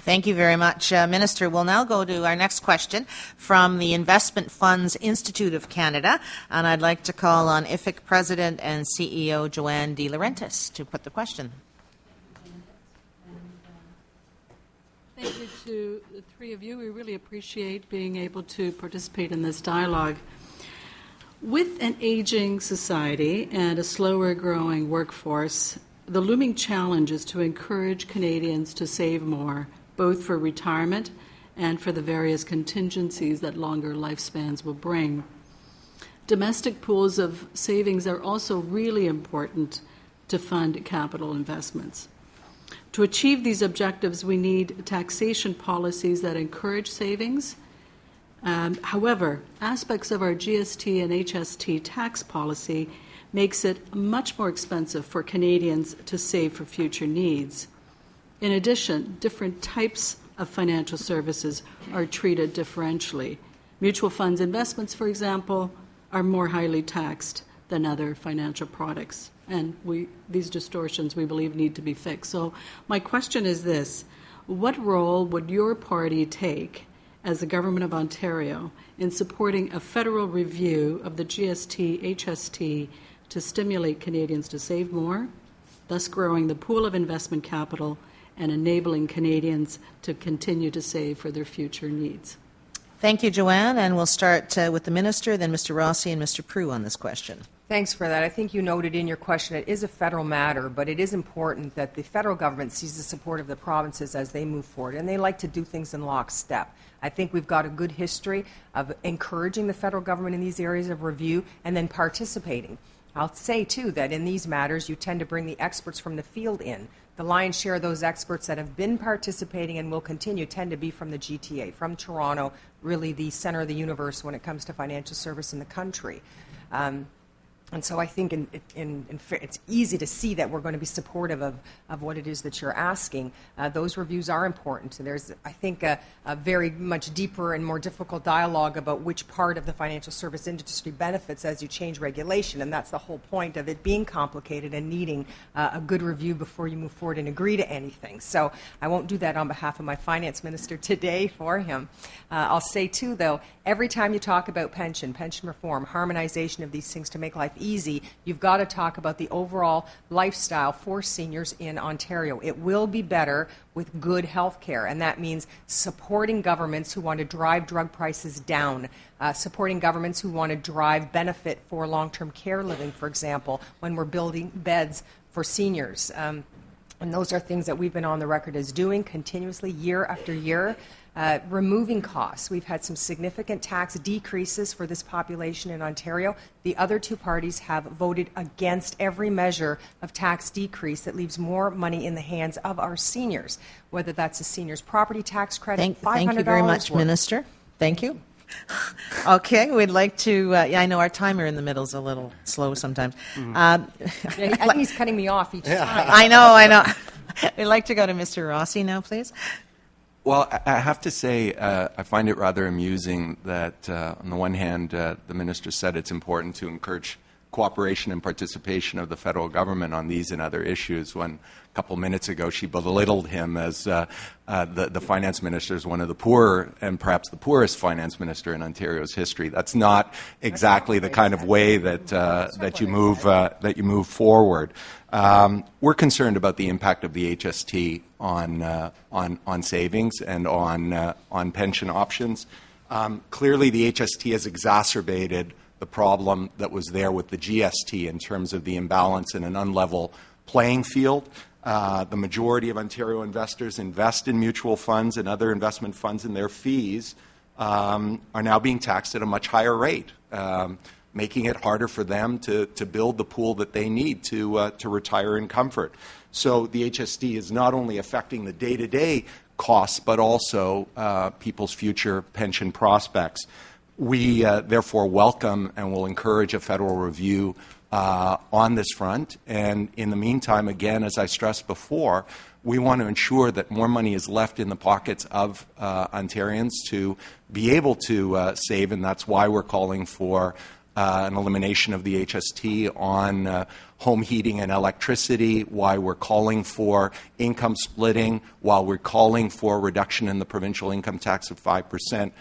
Thank you very much, Minister. We'll now go to our next question from the Investment Funds Institute of Canada, and I'd like to call on IFIC President and CEO Joanne De Laurentiis to put the question. Thank you to the three of you. We really appreciate being able to participate in this dialogue. With an aging society and a slower growing workforce, the looming challenge is to encourage Canadians to save more, both for retirement and for the various contingencies that longer lifespans will bring. Domestic pools of savings are also really important to fund capital investments. To achieve these objectives, we need taxation policies that encourage savings. However, aspects of our GST and HST tax policy makes it much more expensive for Canadians to save for future needs. In addition, different types of financial services are treated differentially. Mutual funds investments, for example, are more highly taxed than other financial products. And these distortions, we believe, need to be fixed. So my question is this: what role would your party take as the Government of Ontario in supporting a federal review of the GST, HST to stimulate Canadians to save more, thus growing the pool of investment capital and enabling Canadians to continue to save for their future needs? Thank you, Joanne, and we'll start with the Minister, then Mr. Rossi and Mr. Prue on this question. Thanks for that. I think you noted in your question it is a federal matter, but it is important that the federal government sees the support of the provinces as they move forward, and they like to do things in lockstep. I think we've got a good history of encouraging the federal government in these areas of review and then participating. I'll say, too, that in these matters you tend to bring the experts from the field in. The lion's share of those experts that have been participating and will continue tend to be from the GTA, from Toronto, really the center of the universe when it comes to financial service in the country. And so I think it's easy to see that we're going to be supportive of what it is that you're asking. Those reviews are important. There's, I think, a very much deeper and more difficult dialogue about which part of the financial service industry benefits as you change regulation, and that's the whole point of it being complicated and needing a good review before you move forward and agree to anything. So I won't do that on behalf of my finance minister today for him. I'll say, too, though, every time you talk about pension reform, harmonization of these things to make life easy, you've got to talk about the overall lifestyle for seniors in Ontario. It will be better with good health care, and that means supporting governments who want to drive drug prices down, supporting governments who want to drive benefit for long-term care living, for example, when we're building beds for seniors. And those are things that we've been on the record as doing continuously year after year. Removing costs. We've had some significant tax decreases for this population in Ontario. The other two parties have voted against every measure of tax decrease that leaves more money in the hands of our seniors, whether that's a seniors property tax credit, $500. Thank you very much, Minister. Thank you. Okay, we'd like to, I know our timer in the middle is a little slow sometimes. I think he's cutting me off each time. I know. We'd like to go to Mr. Rossi now, please. Well, I have to say I find it rather amusing that, on the one hand, the Minister said it's important to encourage cooperation and participation of the federal government on these and other issues, when a couple minutes ago she belittled him as the finance minister is one of the poorer and perhaps the poorest finance minister in Ontario's history. That's not exactly the kind of way that you move forward. We're concerned about the impact of the HST on savings and on pension options. Clearly, the HST has exacerbated the problem that was there with the GST in terms of the imbalance in an unlevel playing field. The majority of Ontario investors invest in mutual funds and other investment funds, and their fees are now being taxed at a much higher rate, making it harder for them to build the pool that they need to retire in comfort. So the HST is not only affecting the day-to-day costs, but also people's future pension prospects. We therefore welcome and will encourage a federal review on this front. And in the meantime, again, as I stressed before, we want to ensure that more money is left in the pockets of Ontarians to be able to save, and that's why we're calling for an elimination of the HST on home heating and electricity, why we're calling for income splitting, while we're calling for a reduction in the provincial income tax of 5%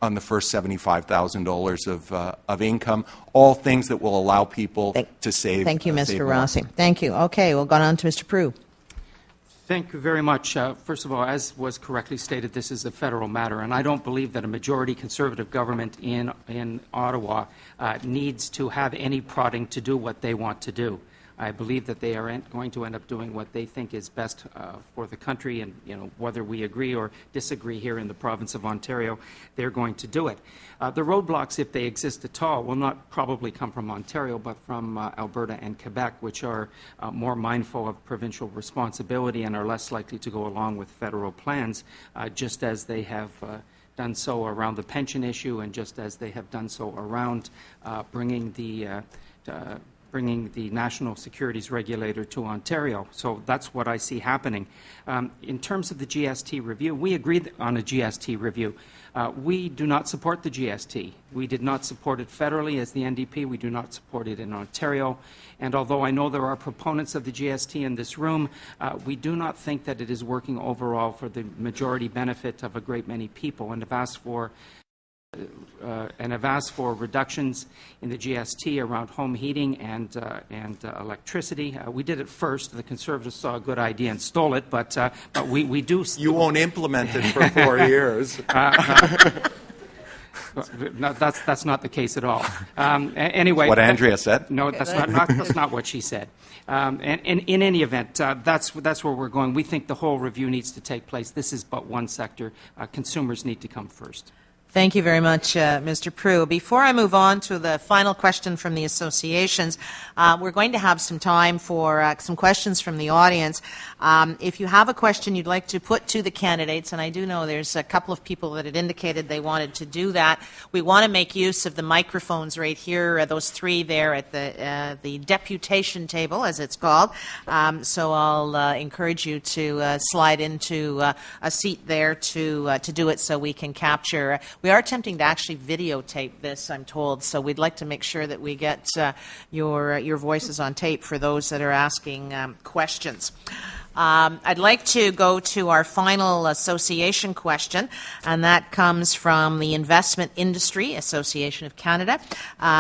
on the first $75,000 of income, all things that will allow people to save. Thank you, save Mr. more. Rossi. Thank you. Okay, we'll go on to Mr. Prue. Thank you very much. First of all, as was correctly stated, this is a federal matter, and I don't believe that a majority Conservative government in Ottawa needs to have any prodding to do what they want to do. I believe that they are going to end up doing what they think is best for the country, and whether we agree or disagree here in the province of Ontario, they're going to do it. The roadblocks, if they exist at all, will not probably come from Ontario, but from Alberta and Quebec, which are more mindful of provincial responsibility and are less likely to go along with federal plans, just as they have done so around the pension issue, and just as they have done so around bringing the National Securities Regulator to Ontario. So that's what I see happening. In terms of the GST review, we agreed on a GST review. We do not support the GST. We did not support it federally as the NDP. We do not support it in Ontario. And although I know there are proponents of the GST in this room, we do not think that it is working overall for the majority benefit of a great many people, and have asked for reductions in the GST around home heating and electricity. We did it first. The Conservatives saw a good idea and stole it, but we do. You won't implement it for 4 years. No, that's not the case at all. Anyway, what Andrea said. No, that's not what she said. And in any event, that's where we're going. We think the whole review needs to take place. This is but one sector. Consumers need to come first. Thank you very much, Mr. Prue. Before I move on to the final question from the associations, we're going to have some time for some questions from the audience. If you have a question you'd like to put to the candidates, and I do know there's a couple of people that had indicated they wanted to do that, we want to make use of the microphones right here, those three there at the deputation table, as it's called. So I'll encourage you to slide into a seat there to do it so we can capture. We are attempting to actually videotape this, I'm told, so we'd like to make sure that we get your voices on tape for those that are asking questions. I'd like to go to our final association question, and that comes from the Investment Industry Association of Canada,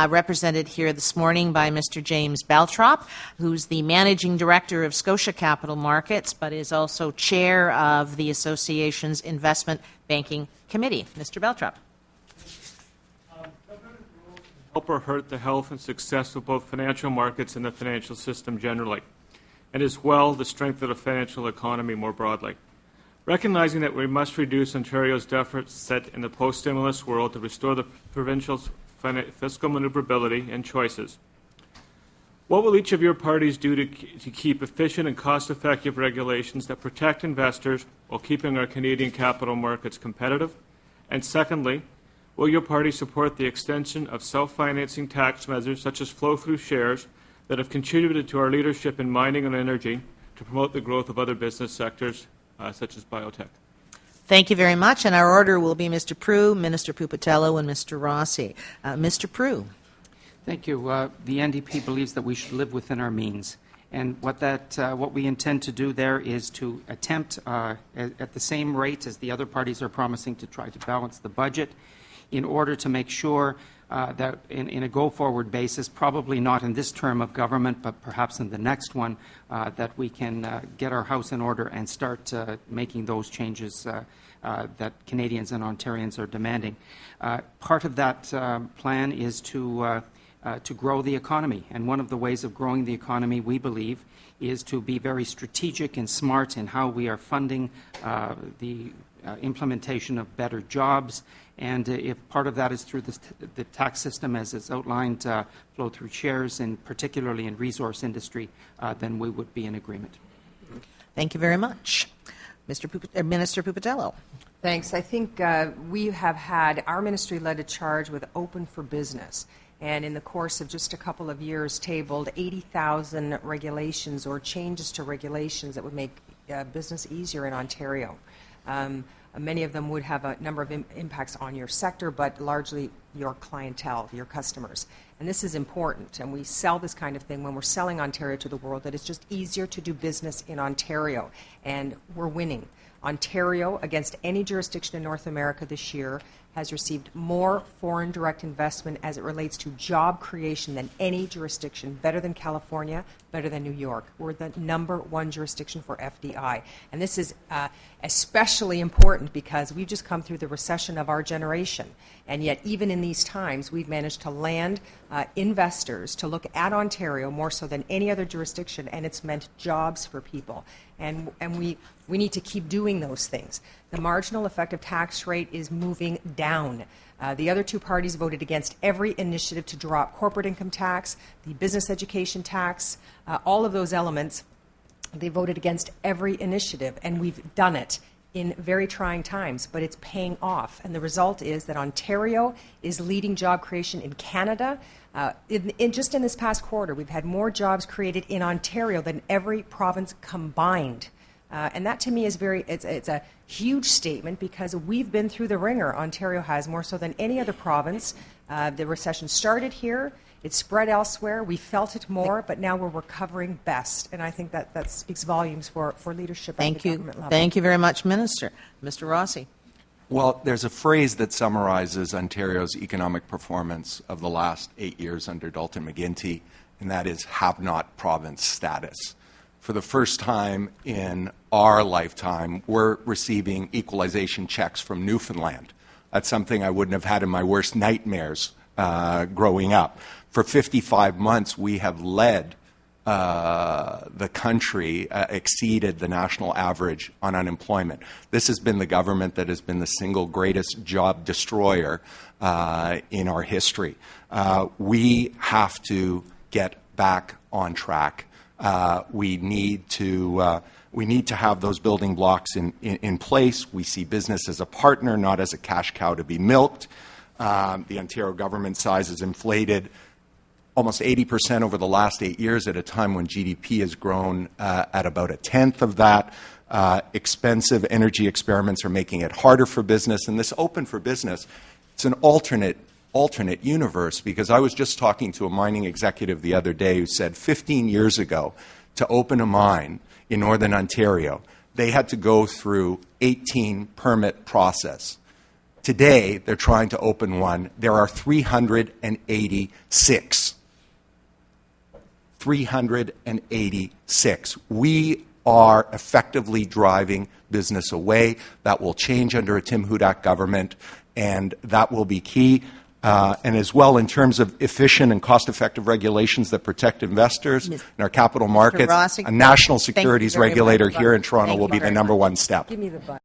represented here this morning by Mr. James Beltrop, who's the Managing Director of Scotia Capital Markets, but is also Chair of the Association's Investment Banking Committee. Mr. Beltrop. Help or hurt the health and success of both financial markets and the financial system generally, and as well the strength of the financial economy more broadly. Recognizing that we must reduce Ontario's deficit in the post-stimulus world to restore the provincial's fiscal maneuverability and choices, what will each of your parties do to keep efficient and cost-effective regulations that protect investors while keeping our Canadian capital markets competitive? And secondly, will your party support the extension of self-financing tax measures such as flow-through shares that have contributed to our leadership in mining and energy to promote the growth of other business sectors such as biotech? Thank you very much. And our order will be Mr. Prue, Minister Pupatello, and Mr. Rossi. Mr. Prue. Thank you. The NDP believes that we should live within our means. And what we intend to do there is to attempt at the same rate as the other parties are promising to try to balance the budget in order to make sure that in a go-forward basis, probably not in this term of government, but perhaps in the next one, that we can get our house in order and start making those changes that Canadians and Ontarians are demanding. Part of that plan is to grow the economy. And one of the ways of growing the economy, we believe, is to be very strategic and smart in how we are funding the implementation of better jobs. And if part of that is through the tax system, as is outlined, flow-through shares, and particularly in resource industry, then we would be in agreement. Thank you very much. Minister Pupatello. Thanks. I think we have had, our ministry led a charge with Open for Business, and in the course of just a couple of years tabled 80,000 regulations or changes to regulations that would make business easier in Ontario. Many of them would have a number of impacts on your sector, but largely your clientele, your customers. And this is important, and we sell this kind of thing when we're selling Ontario to the world, that it's just easier to do business in Ontario, and we're winning. Ontario, against any jurisdiction in North America this year, has received more foreign direct investment as it relates to job creation than any jurisdiction, better than California, better than New York. We're the #1 jurisdiction for FDI. And this is especially important because we've just come through the recession of our generation. And yet, even in these times, we've managed to land investors to look at Ontario more so than any other jurisdiction, and it's meant jobs for people. And we need to keep doing those things. The marginal effective tax rate is moving down. The other two parties voted against every initiative to drop corporate income tax, the business education tax, all of those elements. They voted against every initiative, and we've done it in very trying times, but it's paying off. And the result is that Ontario is leading job creation in Canada. Just in this past quarter, we've had more jobs created in Ontario than every province combined. And that to me is it's a huge statement because we've been through the ringer. Ontario has more so than any other province. The recession started here. It spread elsewhere. We felt it more, but now we're recovering best. And I think that speaks volumes for leadership at the government level. Thank you very much, Minister. Mr. Rossi. Well, there's a phrase that summarizes Ontario's economic performance of the last 8 years under Dalton McGuinty, and that is have-not province status. For the first time in our lifetime, we're receiving equalization checks from Newfoundland. That's something I wouldn't have had in my worst nightmares growing up. For 55 months, we have led the country, exceeded the national average on unemployment. This has been the government that has been the single greatest job destroyer in our history. We have to get back on track. We need to have those building blocks in place. We see business as a partner, not as a cash cow to be milked. The Ontario government size is inflated almost 80% over the last 8 years at a time when GDP has grown at about a tenth of that. Expensive energy experiments are making it harder for business. And this open for business, it's an alternate universe, because I was just talking to a mining executive the other day who said 15 years ago to open a mine in Northern Ontario, they had to go through 18 permit process. Today, they're trying to open one. There are 386. 386. We are effectively driving business away. That will change under a Tim Hudak government, and that will be key. And as well, in terms of efficient and cost-effective regulations that protect investors in our capital markets, Rossi, a national securities regulator here in Toronto will be the #1 step. Give me the button.